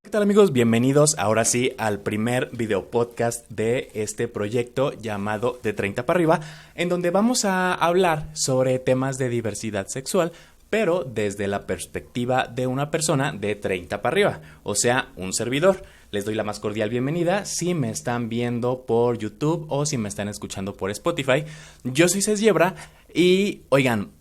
¿Qué tal, amigos? Bienvenidos ahora sí al primer video podcast de este proyecto llamado De 30 para arriba, en donde vamos a hablar sobre temas de diversidad sexual, pero desde la perspectiva de una persona de 30 para arriba, o sea, un servidor. Les doy la más cordial bienvenida si me están viendo por YouTube o si me están escuchando por Spotify. Yo soy Cés Yebra y, oigan,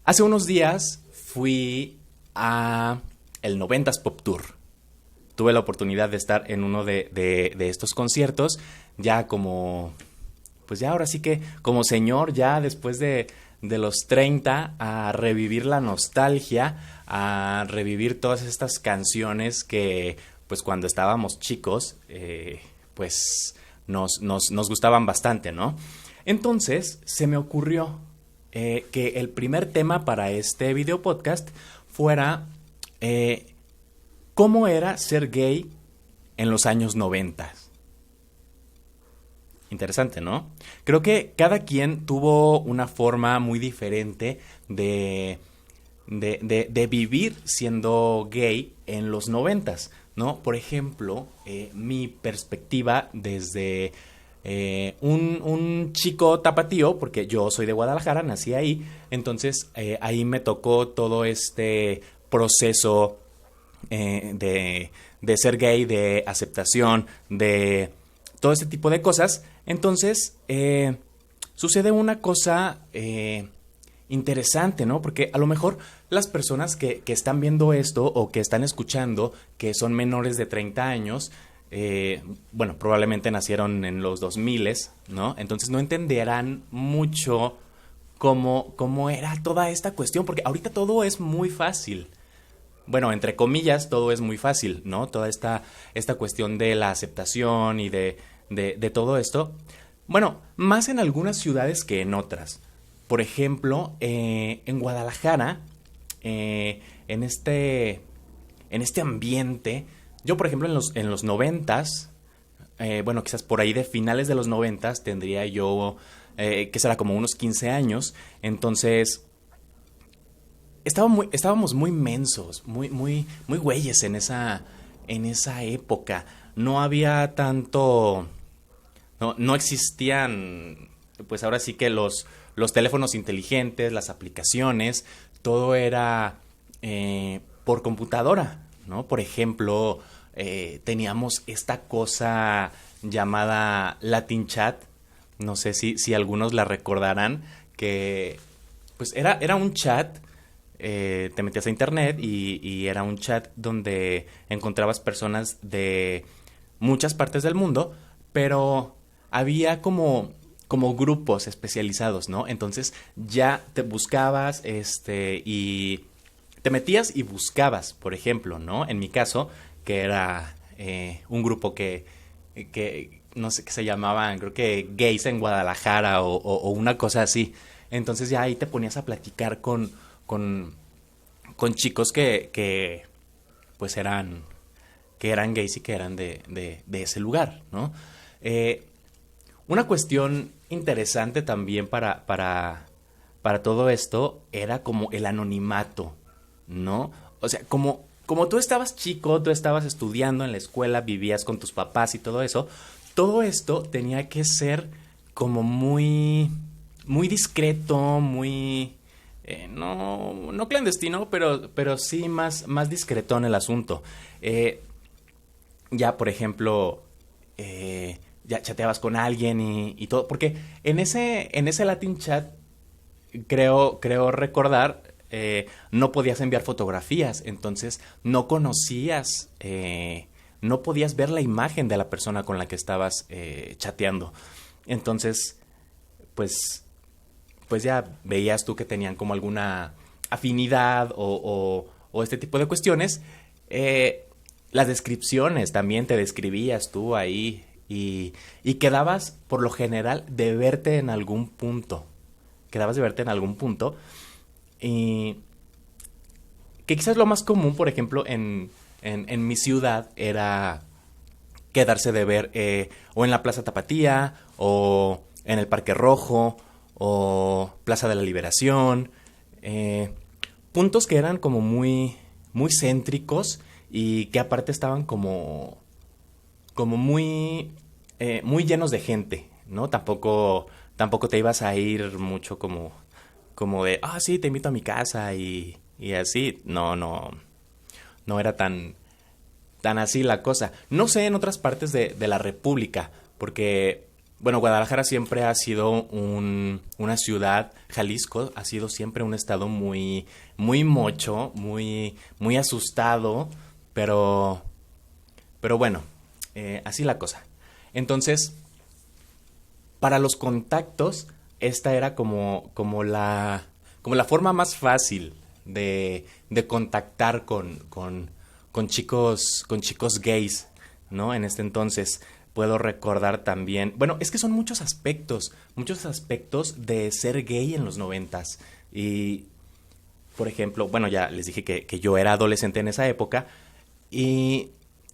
hace unos días fui a el 90s Pop Tour. Tuve la oportunidad de estar en uno de estos conciertos, ya como, pues ya ahora sí que como señor, ya después de los 30, a revivir la nostalgia, a revivir todas estas canciones que, pues cuando estábamos chicos, pues nos gustaban bastante, ¿no? Entonces, se me ocurrió que el primer tema para este video podcast fuera ¿cómo era ser gay en los años 90? Interesante, ¿no? Creo que cada quien tuvo una forma muy diferente de vivir siendo gay en los 90, ¿no? Por ejemplo, mi perspectiva desde un chico tapatío, porque yo soy de Guadalajara, nací ahí, entonces ahí me tocó todo este proceso de ser gay, de aceptación, de todo este tipo de cosas. Entonces, sucede una cosa interesante, ¿no? Porque a lo mejor las personas que están viendo esto o que están escuchando, que son menores de 30 años, bueno, probablemente nacieron en los 2000, ¿no? Entonces no entenderán mucho cómo era toda esta cuestión, porque ahorita todo es muy fácil. Bueno, entre comillas, todo es muy fácil, ¿no? Toda esta cuestión de la aceptación y de todo esto. Bueno, más en algunas ciudades que en otras. Por ejemplo, en Guadalajara, en este ambiente, yo por ejemplo en los 90s, bueno, quizás por ahí de finales de los 90s tendría yo, que será como unos 15 años, entonces estábamos muy mensos, muy güeyes en esa época. No había tanto, no existían, pues ahora sí que los teléfonos inteligentes, las aplicaciones, todo era por computadora, ¿no? Por ejemplo, teníamos esta cosa llamada Latin Chat, no sé si algunos la recordarán, que pues era un chat. Te metías a internet y era un chat donde encontrabas personas de muchas partes del mundo, pero había como grupos especializados, ¿no? Entonces ya te buscabas, y te metías y buscabas, por ejemplo, ¿no? En mi caso, que era un grupo que no sé qué se llamaban, creo que Gays en Guadalajara o una cosa así. Entonces ya ahí te ponías a platicar con chicos que pues eran gays y que eran de ese lugar, ¿no? Una cuestión interesante también para todo esto era como el anonimato, ¿no? O sea, como tú estabas chico, tú estabas estudiando en la escuela, vivías con tus papás y todo eso, todo esto tenía que ser como muy discreto, muy no clandestino, pero sí más discretón el asunto. Ya, por ejemplo, ya chateabas con alguien y todo, porque en ese Latin chat, creo recordar, no podías enviar fotografías, entonces no conocías, no podías ver la imagen de la persona con la que estabas chateando. Entonces, pues ya veías tú que tenían como alguna afinidad o este tipo de cuestiones. Las descripciones también te describías tú ahí y quedabas por lo general de verte en algún punto. Quedabas de verte en algún punto y que quizás lo más común, por ejemplo, en mi ciudad era quedarse de ver o en la Plaza Tapatía o en el Parque Rojo o Plaza de la Liberación, puntos que eran como muy céntricos y que aparte estaban como muy, muy llenos de gente, ¿no? Tampoco te ibas a ir mucho como de, ah, sí, te invito a mi casa y así. No, no, no era tan así la cosa. No sé en otras partes de la República, porque, bueno, Guadalajara siempre ha sido una ciudad, Jalisco ha sido siempre un estado muy, muy mocho, muy, muy asustado, pero, pero bueno, así la cosa. Entonces, para los contactos, esta era como la forma más fácil de contactar con chicos gays, ¿no? En este entonces puedo recordar también, bueno, es que son muchos aspectos de ser gay en los noventas. Y, por ejemplo, bueno, ya les dije que yo era adolescente en esa época y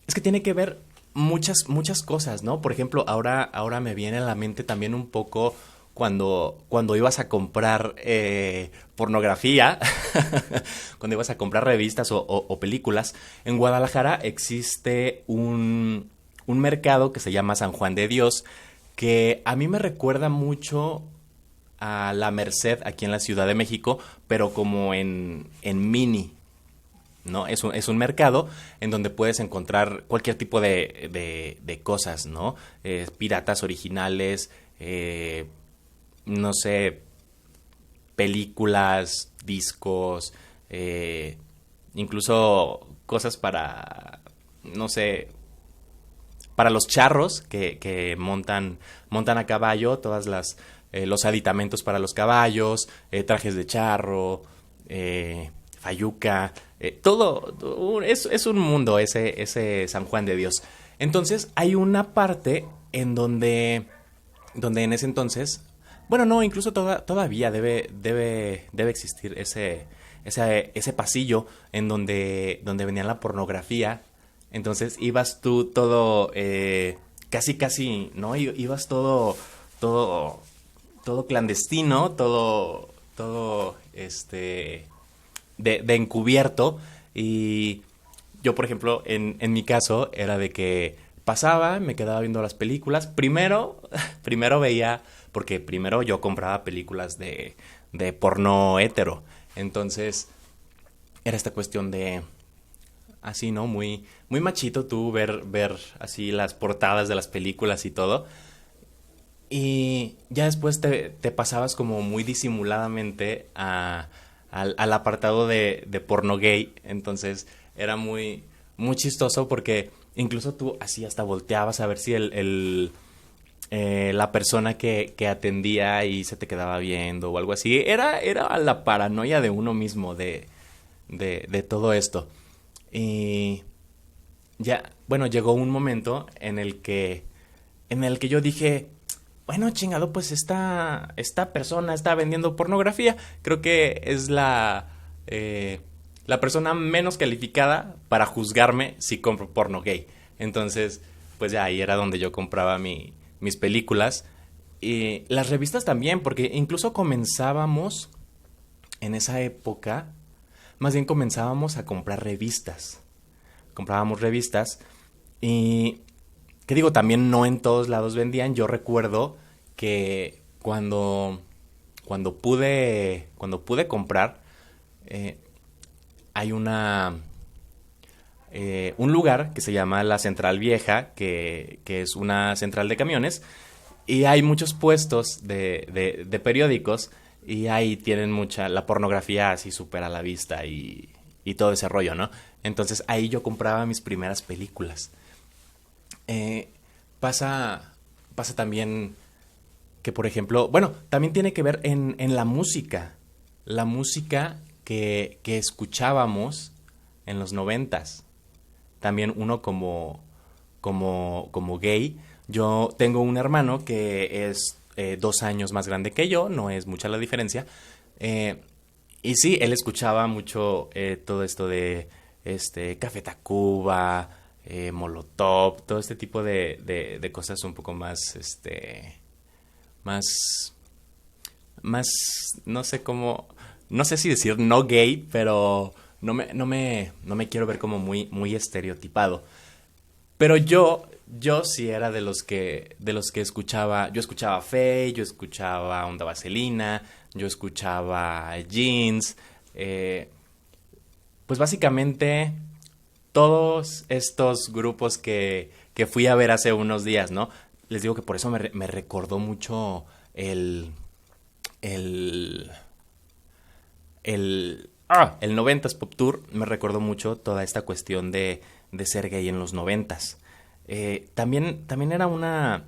es que tiene que ver muchas cosas, ¿no? Por ejemplo, ahora me viene a la mente también un poco cuando ibas a comprar pornografía, cuando ibas a comprar revistas o películas. En Guadalajara existe un mercado que se llama San Juan de Dios, que a mí me recuerda mucho a la Merced aquí en la Ciudad de México, pero como en mini, ¿no? Es un mercado en donde puedes encontrar cualquier tipo de cosas, ¿no? Piratas originales, no sé, películas, discos, incluso cosas para, no sé, para los charros que montan a caballo, los aditamentos para los caballos, trajes de charro, fayuca, todo es un mundo ese San Juan de Dios. Entonces hay una parte en donde en ese entonces, bueno, no, incluso todavía debe existir ese pasillo en donde venía la pornografía. Entonces ibas tú todo, casi, ¿no? Ibas todo, todo clandestino, todo, de encubierto. Y yo, por ejemplo, en mi caso, era de que pasaba, me quedaba viendo las películas. Primero veía, porque primero yo compraba películas de porno hétero. Entonces, era esta cuestión de así, ¿no? Muy, muy machito tú ver así las portadas de las películas y todo. Y ya después te pasabas como muy disimuladamente al apartado de porno gay. Entonces era muy, muy chistoso porque incluso tú así hasta volteabas a ver si la persona que atendía y se te quedaba viendo o algo así. Era la paranoia de uno mismo de todo esto. Y ya, bueno, llegó un momento en el que yo dije, bueno, chingado, pues esta persona está vendiendo pornografía. Creo que es la persona menos calificada para juzgarme si compro porno gay. Entonces, pues ya ahí era donde yo compraba mis películas. Y las revistas también, porque incluso comenzábamos en esa época, más bien comenzábamos a comprar revistas. Comprábamos revistas y, ¿qué digo? También no en todos lados vendían. Yo recuerdo que cuando pude comprar, eh, hay un lugar que se llama la Central Vieja, que es una central de camiones, y hay muchos puestos de periódicos, y ahí tienen la pornografía así súper a la vista y todo ese rollo, ¿no? Entonces ahí yo compraba mis primeras películas. Eh, pasa también que, por ejemplo, bueno, también tiene que ver en la música que escuchábamos en los noventas. También uno como gay. Yo tengo un hermano que es 2 años más grande que yo, no es mucha la diferencia. Eh, y sí, él escuchaba mucho todo esto de Café Tacuba, Molotov, todo este tipo de cosas un poco más, más, más, no sé si decir no gay, pero no me quiero ver como muy estereotipado. Pero yo sí era de los que escuchaba, yo escuchaba Faye, yo escuchaba Onda Vaselina, yo escuchaba Jeans, pues básicamente todos estos grupos que fui a ver hace unos días, ¿no? Les digo que por eso me recordó mucho el, el, el 90s Pop Tour, me recordó mucho toda esta cuestión de ser gay en los 90s. También era una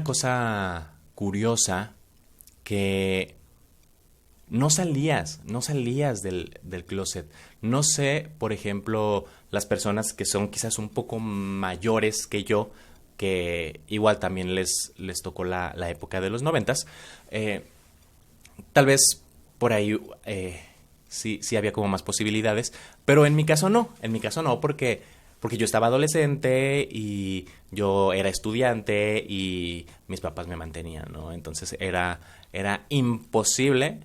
cosa curiosa que no salías del closet. No sé, por ejemplo, las personas que son quizás un poco mayores que yo, que igual también les tocó la época de los 90s, tal vez por ahí sí había como más posibilidades, pero en mi caso no, porque yo estaba adolescente y yo era estudiante y mis papás me mantenían, ¿no? Entonces era imposible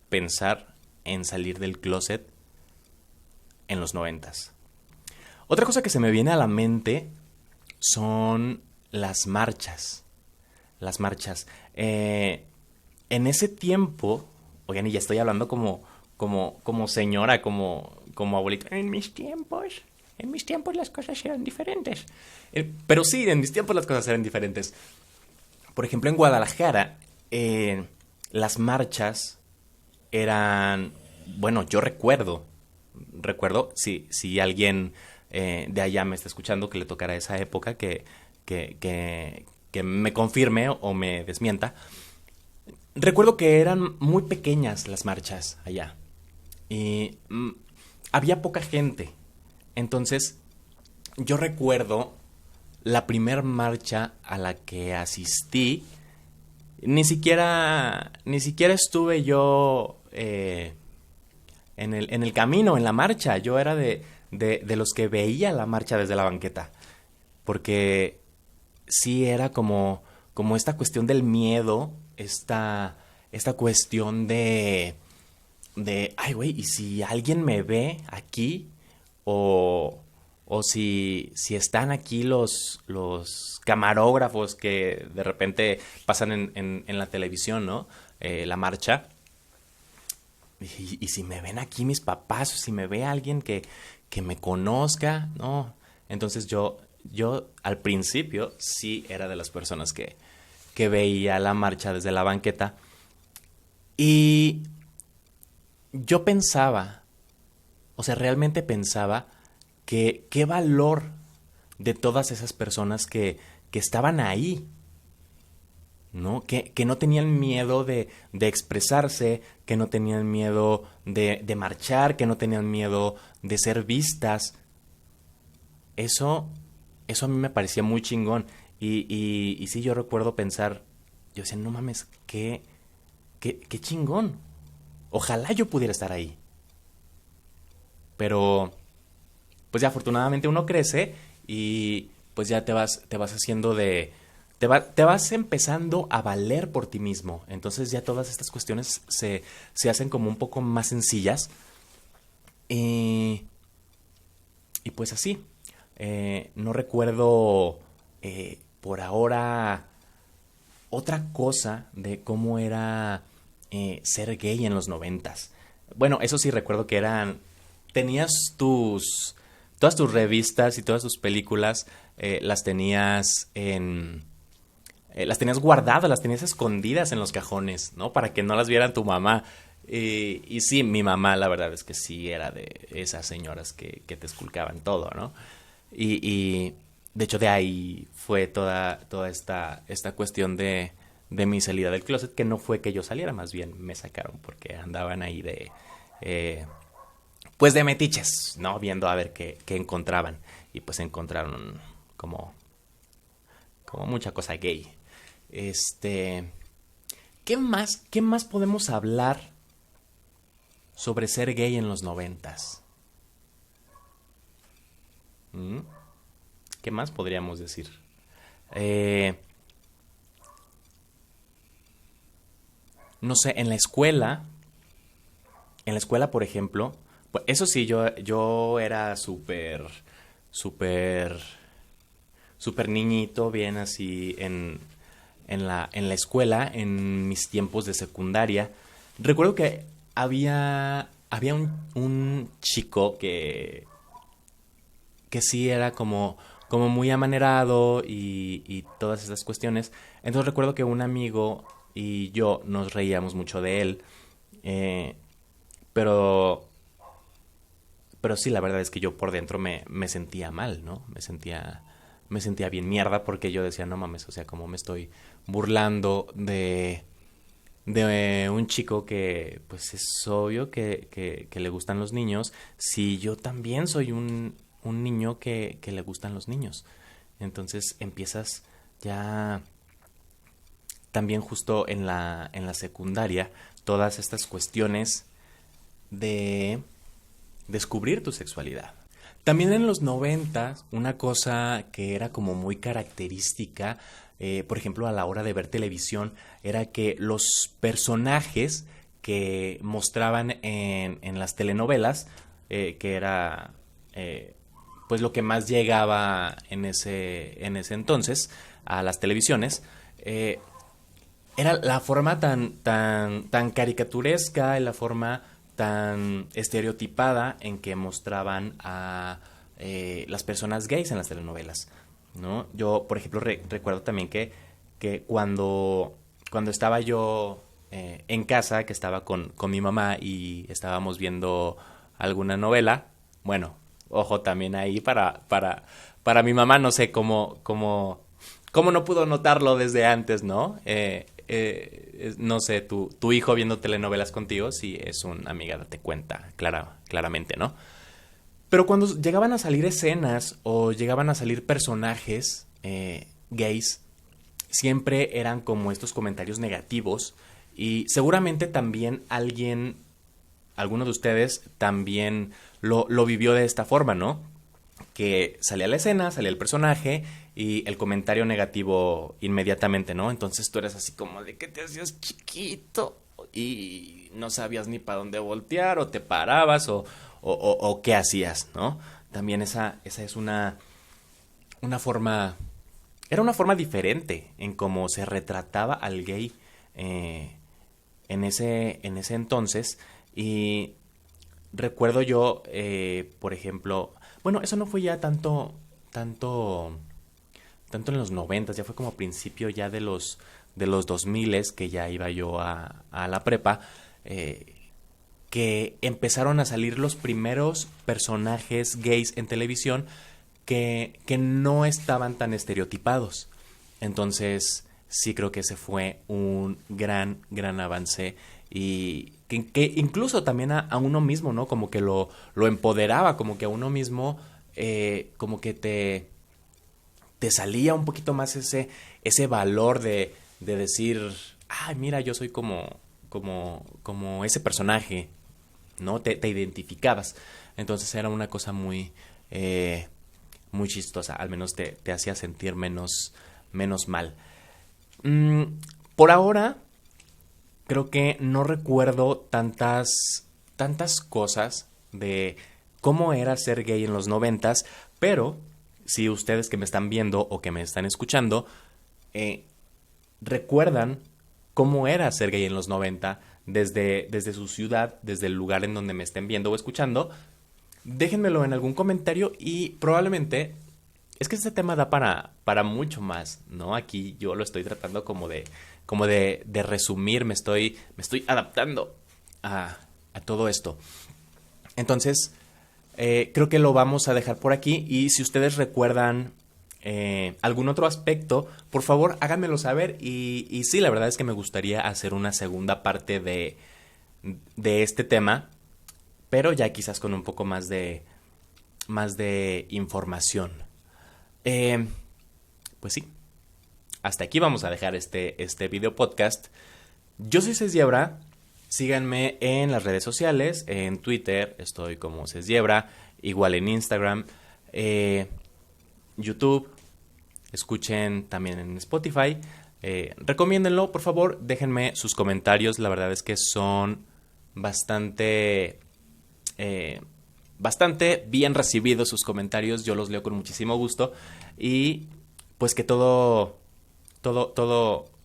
pensar en salir del closet en los 90s. Otra cosa que se me viene a la mente son las marchas. Las marchas. En ese tiempo, oigan, y ya estoy hablando como señora, como abuelita. En mis tiempos las cosas eran diferentes. Pero sí, en mis tiempos las cosas eran diferentes. Por ejemplo, en Guadalajara, las marchas eran, bueno, yo recuerdo, si alguien de allá me está escuchando que le tocara esa época, que me confirme o me desmienta. Recuerdo que eran muy pequeñas las marchas allá y había poca gente. Entonces, yo recuerdo la primer marcha a la que asistí. Ni siquiera estuve yo en el camino, en la marcha. Yo era de los que veía la marcha desde la banqueta. Porque sí era como esta cuestión del miedo, esta cuestión ay, güey, ¿y si alguien me ve aquí? O, o si están aquí los camarógrafos que de repente pasan en la televisión, ¿no? La marcha. Y si me ven aquí mis papás, o si me ve alguien que me conozca, ¿no? Entonces yo al principio sí era de las personas que veía la marcha desde la banqueta. Y yo pensaba, o sea, realmente pensaba que qué valor de todas esas personas que estaban ahí, ¿no? Que no tenían miedo de expresarse, que no tenían miedo de marchar, que no tenían miedo de ser vistas. Eso, eso a mí me parecía muy chingón. Y sí, yo recuerdo pensar, yo decía, no mames, qué chingón. Ojalá yo pudiera estar ahí. Pero pues ya afortunadamente uno crece y pues ya te vas haciendo te vas empezando a valer por ti mismo. Entonces ya todas estas cuestiones se hacen como un poco más sencillas. Y, y pues así. No recuerdo por ahora otra cosa de cómo era ser gay en los 90s. Bueno, eso sí recuerdo que tenías todas tus revistas y todas tus películas, las tenías guardadas, las tenías escondidas en los cajones, ¿no? Para que no las viera tu mamá. Y sí, mi mamá la verdad es que sí era de esas señoras que te esculcaban todo, ¿no? Y de hecho de ahí fue toda esta cuestión de mi salida del closet, que no fue que yo saliera, más bien me sacaron porque andaban ahí eh, pues de metiches, ¿no? Viendo a ver qué encontraban. Y pues encontraron como, como mucha cosa gay. Este, qué más podemos hablar sobre ser gay en los 90s? ¿Mm? ¿Qué más podríamos decir? Eh, no sé, en la escuela, por ejemplo, Pues eso sí, yo era súper, súper niñito, bien así en la escuela, en mis tiempos de secundaria. Recuerdo que había un chico que sí era como muy amanerado y todas esas cuestiones. Entonces recuerdo que un amigo y yo nos reíamos mucho de él, eh, pero, pero sí, la verdad es que yo por dentro me sentía mal, ¿no? Me sentía bien mierda porque yo decía, no mames, o sea, como me estoy burlando de un chico que pues es obvio que le gustan los niños, si yo también soy un niño que le gustan los niños. Entonces empiezas ya también justo en la secundaria todas estas cuestiones de descubrir tu sexualidad. También en los 90, una cosa que era como muy característica, por ejemplo, a la hora de ver televisión, era que los personajes que mostraban en las telenovelas, que era pues lo que más llegaba en ese entonces a las televisiones, era la forma tan caricaturesca y la forma tan estereotipada en que mostraban a las personas gays en las telenovelas, ¿no? Yo, por ejemplo, recuerdo también que cuando estaba yo en casa, que estaba con mi mamá y estábamos viendo alguna novela, bueno, ojo también ahí para mi mamá, no sé cómo no pudo notarlo desde antes, ¿no? No sé, tu hijo viendo telenovelas contigo, si es una amiga, date cuenta, claramente, ¿no? Pero cuando llegaban a salir escenas o llegaban a salir personajes gays, siempre eran como estos comentarios negativos y seguramente también alguno de ustedes también lo vivió de esta forma, ¿no? Que salía la escena, salía el personaje y el comentario negativo inmediatamente, ¿no? Entonces tú eres así como de que te hacías chiquito y no sabías ni para dónde voltear o te parabas o qué hacías, ¿no? También esa es una forma, era una forma diferente en cómo se retrataba al gay eh, en ese entonces y recuerdo yo, por ejemplo, bueno, eso no fue ya tanto en los 90, ya fue como a principio ya de los 2000 que ya iba yo a la prepa, que empezaron a salir los primeros personajes gays en televisión que no estaban tan estereotipados. Entonces, sí creo que ese fue un gran avance y que incluso también a uno mismo, ¿no? Como que lo empoderaba, como que a uno mismo, como que te salía un poquito más ese valor de decir, ay, mira, yo soy como ese personaje, ¿no? Te identificabas. Entonces era una cosa muy chistosa, al menos te hacía sentir menos mal. Mm, por ahora, creo que no recuerdo tantas cosas de cómo era ser gay en los 90, pero si ustedes que me están viendo o que me están escuchando eh, recuerdan cómo era ser gay en los 90 desde su ciudad, desde el lugar en donde me estén viendo o escuchando, déjenmelo en algún comentario y probablemente es que este tema da para mucho más, ¿no? Aquí yo lo estoy tratando como de resumir, me estoy adaptando a todo esto. Entonces, creo que lo vamos a dejar por aquí y si ustedes recuerdan algún otro aspecto, por favor háganmelo saber y sí, la verdad es que me gustaría hacer una segunda parte de este tema, pero ya quizás con un poco más de información. Eh, pues sí, hasta aquí vamos a dejar este video podcast. Yo soy Cesiebra, síganme en las redes sociales, en Twitter estoy como Cesiebra, igual en Instagram, YouTube, escuchen también en Spotify, recomiéndenlo, por favor, déjenme sus comentarios, la verdad es que son bastante bastante bien recibidos sus comentarios, yo los leo con muchísimo gusto y pues que todo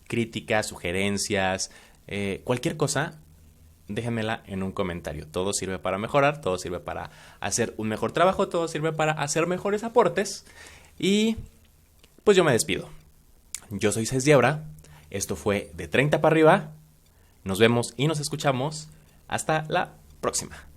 críticas, sugerencias, cualquier cosa, déjenmela en un comentario. Todo sirve para mejorar, todo sirve para hacer un mejor trabajo, todo sirve para hacer mejores aportes y pues yo me despido. Yo soy Cés Diebra, esto fue de 30 para arriba, nos vemos y nos escuchamos hasta la próxima.